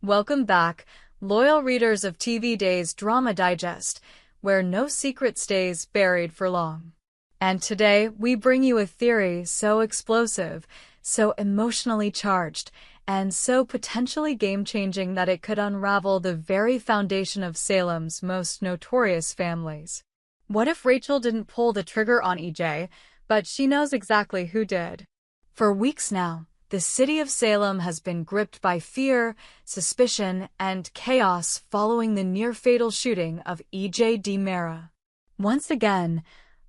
Welcome back, loyal readers of TV Day's Drama Digest, where no secret stays buried for long. And today, we bring you a theory so explosive, so emotionally charged, and so potentially game-changing that it could unravel the very foundation of Salem's most notorious families. What if Rachel didn't pull the trigger on EJ, but she knows exactly who did? For weeks now, the city of Salem has been gripped by fear, suspicion, and chaos following the near-fatal shooting of EJ DiMera. Once again,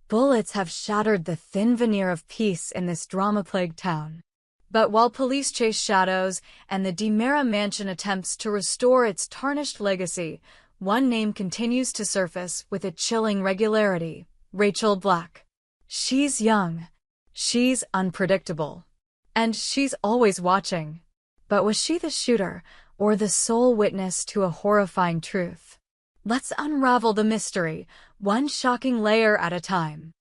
bullets have shattered the thin veneer of peace in this drama-plagued town. But while police chase shadows and the DiMera mansion attempts to restore its tarnished legacy, one name continues to surface with a chilling regularity: Rachel Black. She's young. She's unpredictable. And she's always watching. But was she the shooter, or the sole witness to a horrifying truth? Let's unravel the mystery, one shocking layer at a time.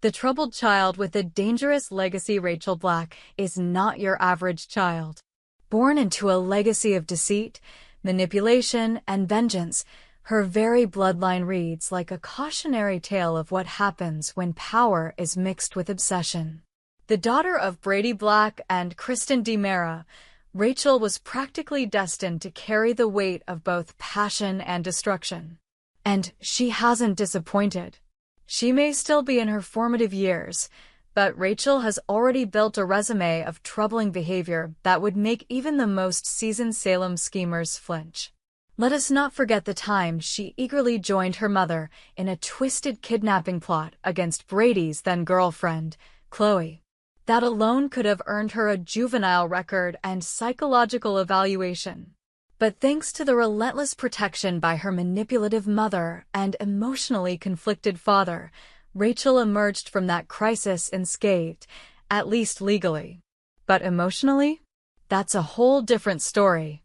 The troubled child with a dangerous legacy. Rachel Black is not your average child. Born into a legacy of deceit, manipulation, and vengeance, her very bloodline reads like a cautionary tale of what happens when power is mixed with obsession. The daughter of Brady Black and Kristen DiMera, Rachel was practically destined to carry the weight of both passion and destruction. And she hasn't disappointed. She may still be in her formative years, but Rachel has already built a resume of troubling behavior that would make even the most seasoned Salem schemers flinch. Let us not forget the time she eagerly joined her mother in a twisted kidnapping plot against Brady's then-girlfriend, Chloe. That alone could have earned her a juvenile record and psychological evaluation. But thanks to the relentless protection by her manipulative mother and emotionally conflicted father, Rachel emerged from that crisis unscathed, at least legally. But emotionally? That's a whole different story.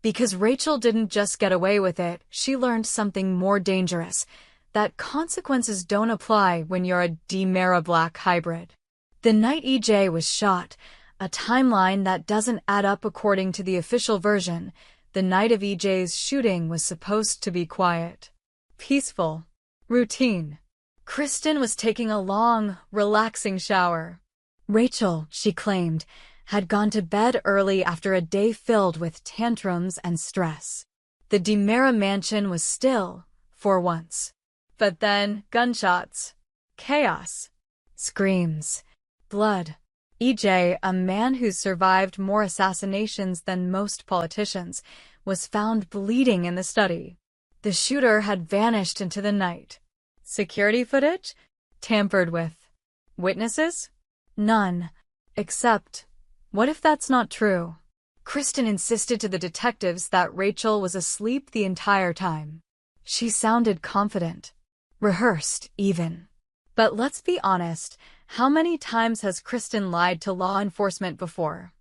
Because Rachel didn't just get away with it, she learned something more dangerous: that consequences don't apply when you're a DiMera Black hybrid. The night EJ was shot, a timeline that doesn't add up according to the official version. The night of EJ's shooting was supposed to be quiet, peaceful, routine. Kristen was taking a long, relaxing shower. Rachel, she claimed, had gone to bed early after a day filled with tantrums and stress. The DiMera mansion was still, for once. But then, gunshots. Chaos. Screams. Blood. EJ, a man who's survived more assassinations than most politicians, was found bleeding in the study. The shooter had vanished into the night. Security footage? Tampered with. Witnesses? None. Except, what if that's not true? Kristen insisted to the detectives that Rachel was asleep the entire time. She sounded confident. Rehearsed, even. But let's be honest, how many times has Kristen lied to law enforcement before?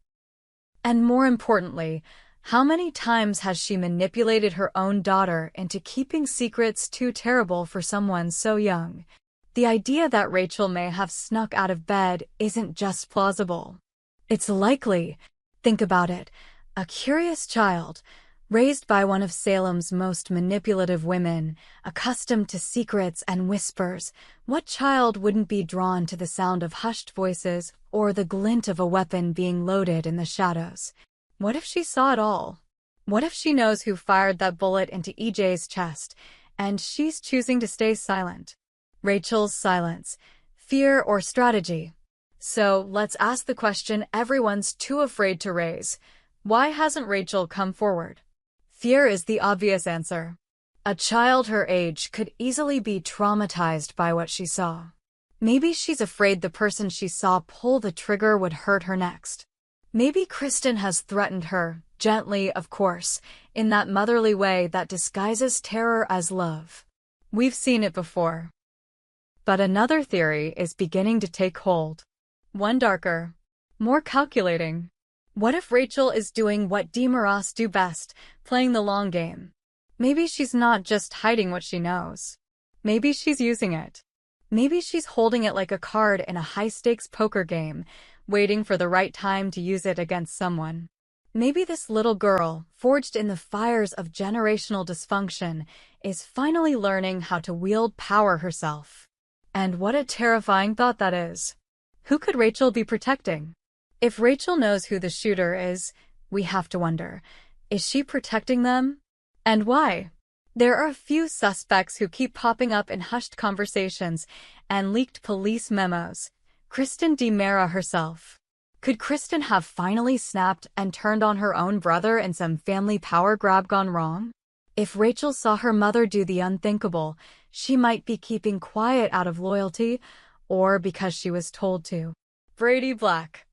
And more importantly, how many times has she manipulated her own daughter into keeping secrets too terrible for someone so young? The idea that Rachel may have snuck out of bed isn't just plausible. It's likely. Think about it. A curious child, raised by one of Salem's most manipulative women, accustomed to secrets and whispers. What child wouldn't be drawn to the sound of hushed voices or the glint of a weapon being loaded in the shadows? What if she saw it all? What if she knows who fired that bullet into EJ's chest, and she's choosing to stay silent? Rachel's silence. Fear or strategy? So, let's ask the question everyone's too afraid to raise. Why hasn't Rachel come forward? Fear is the obvious answer. A child her age could easily be traumatized by what she saw. Maybe she's afraid the person she saw pull the trigger would hurt her next. Maybe Kristen has threatened her, gently of course, in that motherly way that disguises terror as love. We've seen it before. But another theory is beginning to take hold. One darker, more calculating. What if Rachel is doing what DiMeras do best, playing the long game? Maybe she's not just hiding what she knows. Maybe she's using it. Maybe she's holding it like a card in a high-stakes poker game, waiting for the right time to use it against someone. Maybe this little girl, forged in the fires of generational dysfunction, is finally learning how to wield power herself. And what a terrifying thought that is. Who could Rachel be protecting? If Rachel knows who the shooter is, we have to wonder, is she protecting them? And why? There are a few suspects who keep popping up in hushed conversations and leaked police memos. Kristen DiMera herself. Could Kristen have finally snapped and turned on her own brother in some family power grab gone wrong? If Rachel saw her mother do the unthinkable, she might be keeping quiet out of loyalty or because she was told to. Brady Black.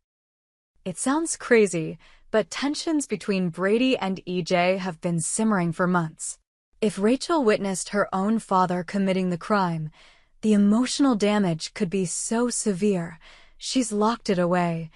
It sounds crazy, but tensions between Brady and EJ have been simmering for months. If Rachel witnessed her own father committing the crime, the emotional damage could be so severe, she's locked it away,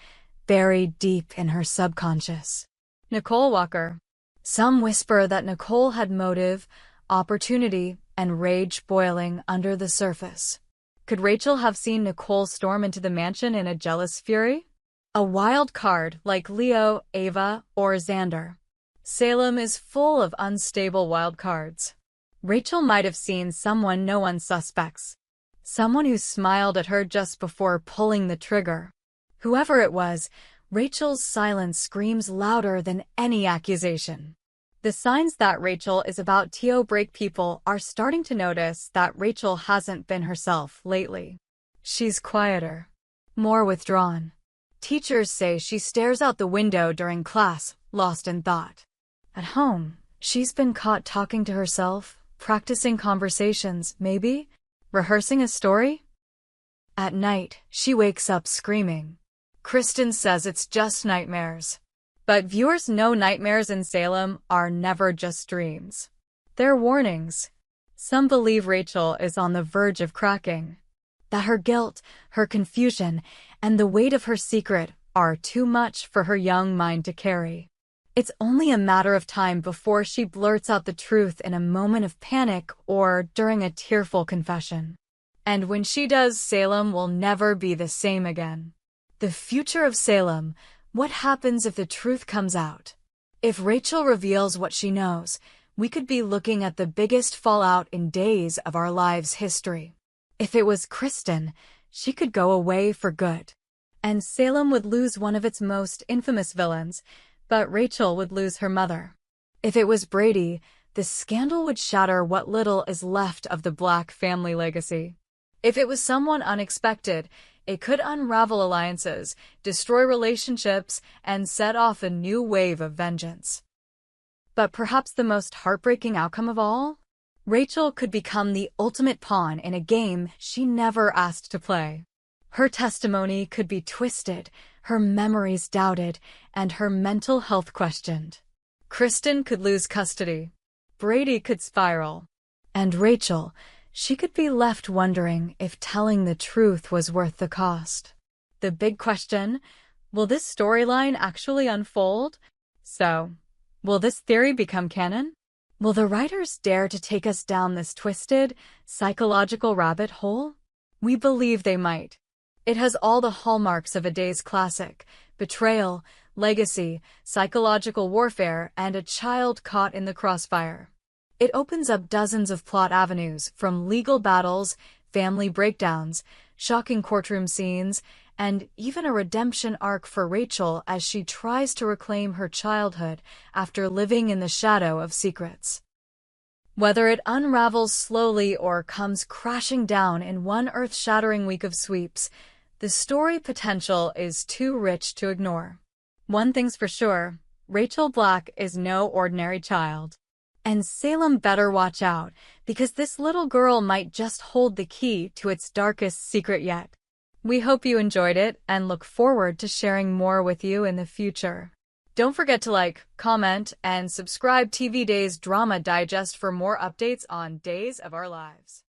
buried deep in her subconscious. Nicole Walker. Some whisper that Nicole had motive, opportunity, and rage boiling under the surface. Could Rachel have seen Nicole storm into the mansion in a jealous fury? A wild card like Leo, Ava, or Xander. Salem is full of unstable wild cards. Rachel might have seen someone no one suspects. Someone who smiled at her just before pulling the trigger. Whoever it was, Rachel's silence screams louder than any accusation. The signs that Rachel is about to break people are starting to notice that Rachel hasn't been herself lately. She's quieter, more withdrawn. Teachers say she stares out the window during class, lost in thought. At home, she's been caught talking to herself, practicing conversations, maybe, rehearsing a story. At night, she wakes up screaming. Kristen says it's just nightmares. But viewers know nightmares in Salem are never just dreams. They're warnings. Some believe Rachel is on the verge of cracking. That her guilt, her confusion, and the weight of her secret are too much for her young mind to carry. It's only a matter of time before she blurts out the truth in a moment of panic or during a tearful confession. And when she does, Salem will never be the same again. The future of Salem. What happens if the truth comes out? If Rachel reveals what she knows, we could be looking at the biggest fallout in days of our lives' history. If it was Kristen, she could go away for good. And Salem would lose one of its most infamous villains, but Rachel would lose her mother. If it was Brady, the scandal would shatter what little is left of the Black family legacy. If it was someone unexpected, it could unravel alliances, destroy relationships, and set off a new wave of vengeance. But perhaps the most heartbreaking outcome of all? Rachel could become the ultimate pawn in a game she never asked to play. Her testimony could be twisted, her memories doubted, and her mental health questioned. Kristen could lose custody. Brady could spiral. And Rachel, she could be left wondering if telling the truth was worth the cost. The big question, will this storyline actually unfold? So, will this theory become canon? Will the writers dare to take us down this twisted, psychological rabbit hole? We believe they might. It has all the hallmarks of a day's classic: betrayal, legacy, psychological warfare, and a child caught in the crossfire. It opens up dozens of plot avenues, from legal battles, family breakdowns, shocking courtroom scenes, and even a redemption arc for Rachel as she tries to reclaim her childhood after living in the shadow of secrets. Whether it unravels slowly or comes crashing down in one earth-shattering week of sweeps, the story potential is too rich to ignore. One thing's for sure, Rachel Black is no ordinary child. And Salem better watch out, because this little girl might just hold the key to its darkest secret yet. We hope you enjoyed it and look forward to sharing more with you in the future. Don't forget to like, comment, and subscribe TV Days Drama Digest for more updates on Days of Our Lives.